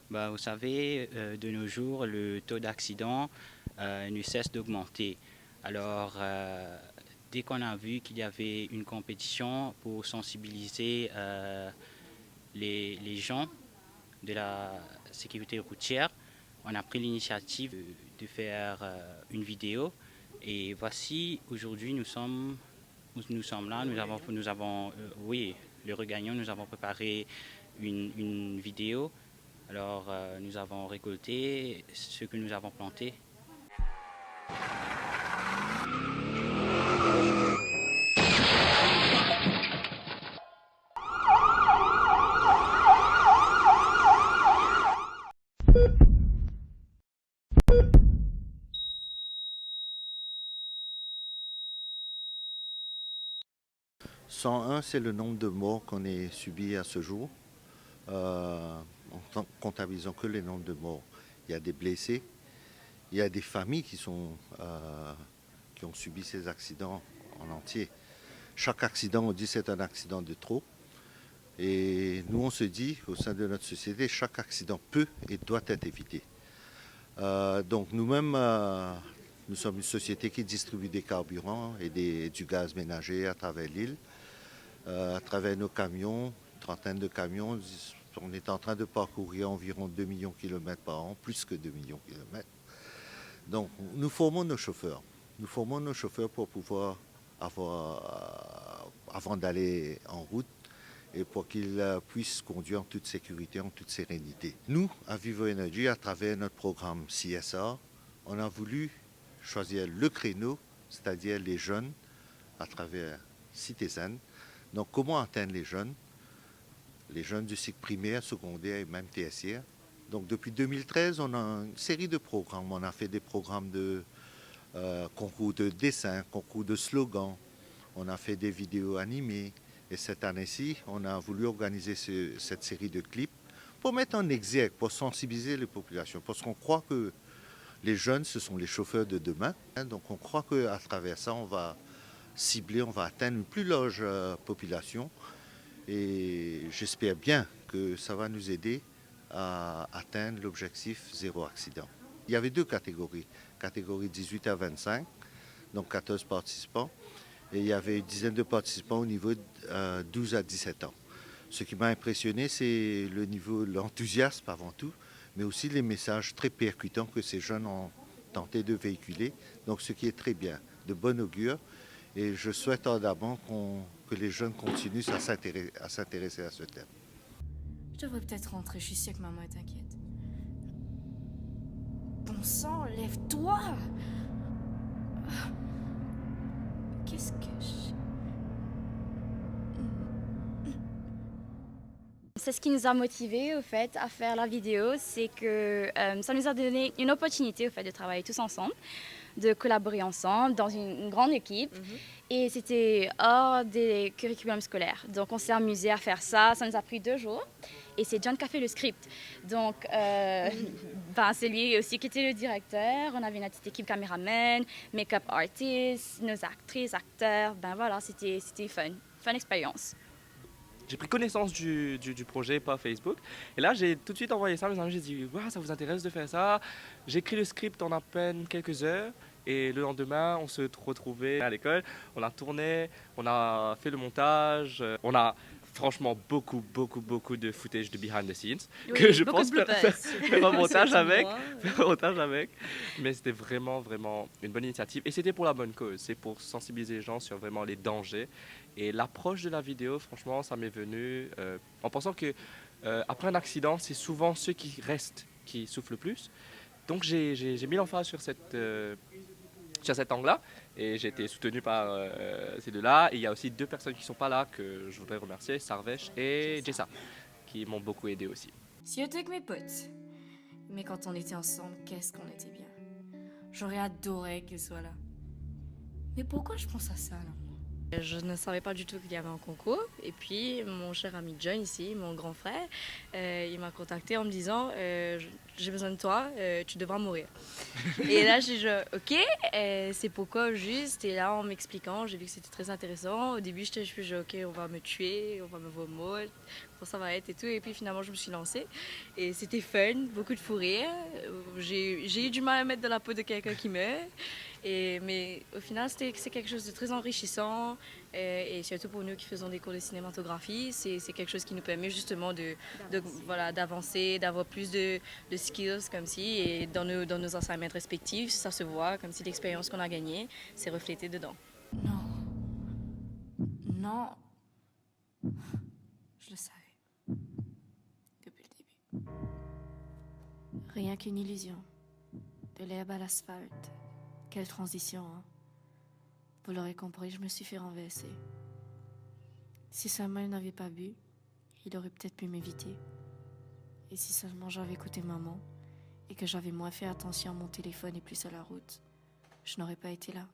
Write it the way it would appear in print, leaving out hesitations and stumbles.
Bah, vous savez, de nos jours, le taux d'accident ne cesse d'augmenter. Alors, dès qu'on a vu qu'il y avait une compétition pour sensibiliser les gens de la sécurité routière, on a pris l'initiative de faire une vidéo. Et voici, aujourd'hui, nous sommes là, oui, le regagnant, nous avons préparé une vidéo. Alors, nous avons récolté ce que nous avons planté. « 101, c'est le nombre de morts qu'on ait subis à ce jour. En comptabilisant que les nombres de morts. Il y a des blessés, il y a des familles qui ont subi ces accidents en entier. Chaque accident, on dit c'est un accident de trop. Et nous, on se dit, au sein de notre société, chaque accident peut et doit être évité. Donc nous-mêmes, nous sommes une société qui distribue des carburants et du gaz ménager à travers l'île, à travers nos camions, une trentaine de camions. On est en train de parcourir environ 2 millions de kilomètres par an, plus que 2 millions de kilomètres. Donc nous formons nos chauffeurs. Nous formons nos chauffeurs pour pouvoir avant d'aller en route, et pour qu'ils puissent conduire en toute sécurité, en toute sérénité. Nous, à Vivo Energy, à travers notre programme CSR, on a voulu choisir le créneau, c'est-à-dire les jeunes, à travers Citizen. Donc comment atteindre les jeunes du cycle primaire, secondaire et même tertiaire. Donc depuis 2013, on a une série de programmes. On a fait des programmes de concours de dessin, concours de slogans. On a fait des vidéos animées. Et cette année-ci, on a voulu organiser cette série de clips pour mettre en exergue, pour sensibiliser les populations. Parce qu'on croit que les jeunes, ce sont les chauffeurs de demain. Donc on croit qu'à travers ça, on va cibler, on va atteindre une plus large population. Et j'espère bien que ça va nous aider à atteindre l'objectif zéro accident. Il y avait 2 catégories. Catégorie 18 à 25, donc 14 participants. Et il y avait une dizaine de participants au niveau 12 à 17 ans. Ce qui m'a impressionné, c'est le niveau, l'enthousiasme avant tout, mais aussi les messages très percutants que ces jeunes ont tenté de véhiculer. Donc ce qui est très bien, de bon augure. Et je souhaite ardemment que les jeunes continuent à s'intéresser à ce thème. Je devrais peut-être rentrer, je suis sûre que maman est inquiète. Bon sang, lève-toi! Qu'est-ce que je... C'est ce qui nous a motivés au fait à faire la vidéo, c'est que ça nous a donné une opportunité au fait de travailler tous ensemble, de collaborer ensemble dans une grande équipe. Et c'était hors des curriculums scolaires. Donc on s'est amusé à faire ça, ça nous a pris 2 jours. Et c'est John qui a fait le script. Donc c'est lui aussi qui était le directeur. On avait une petite équipe caméraman, make-up artist, nos actrices, acteurs. Voilà, c'était fun expérience. J'ai pris connaissance du projet par Facebook. Et là, j'ai tout de suite envoyé ça à mes amis. J'ai dit, wow, ça vous intéresse de faire ça? J'ai écrit le script en à peine quelques heures. Et le lendemain, on se retrouvait à l'école. On a tourné, on a fait le montage. On a franchement beaucoup de footage de behind the scenes. Oui, que je beaucoup pense de faire un montage avec. Effectivement. Faire un montage avec. Mais c'était vraiment une bonne initiative. Et c'était pour la bonne cause. C'est pour sensibiliser les gens sur vraiment les dangers. Et l'approche de la vidéo, franchement, ça m'est venu en pensant que après un accident, c'est souvent ceux qui restent qui souffrent le plus. Donc j'ai mis l'emphase sur cet angle-là et j'ai été soutenu par ces deux-là. Et il y a aussi 2 personnes qui ne sont pas là que je voudrais remercier, Sarvesh et Jessa, qui m'ont beaucoup aidé aussi. Si j'étais avec mes potes. Mais quand on était ensemble, qu'est-ce qu'on était bien. J'aurais adoré qu'ils soient là. Mais pourquoi je pense à ça, là? Je ne savais pas du tout qu'il y avait un concours. Et puis, mon cher ami John ici, mon grand frère, il m'a contacté en me disant j'ai besoin de toi, tu devras mourir. Et là, j'ai dit ok, c'est pourquoi juste. Et là, en m'expliquant, j'ai vu que c'était très intéressant. Au début, j'étais ok, on va me tuer, on va me voir morte, comment ça va être et tout. Et puis finalement, je me suis lancée. Et c'était fun, beaucoup de fou rire. J'ai eu du mal à mettre dans la peau de quelqu'un qui meurt. Mais au final, c'est quelque chose de très enrichissant et surtout pour nous qui faisons des cours de cinématographie, c'est quelque chose qui nous permet justement d'avancer, d'avoir plus de skills comme si, et dans nos assignments respectifs, ça se voit comme si l'expérience qu'on a gagnée s'est reflétée dedans. Non. Non. Je le savais. Depuis le début. Rien qu'une illusion. De l'herbe à l'asphalte. Quelle transition, hein? Vous l'aurez compris, je me suis fait renverser. Si seulement il n'avait pas bu, il aurait peut-être pu m'éviter. Et si seulement j'avais écouté maman et que j'avais moins fait attention à mon téléphone et plus à la route, je n'aurais pas été là.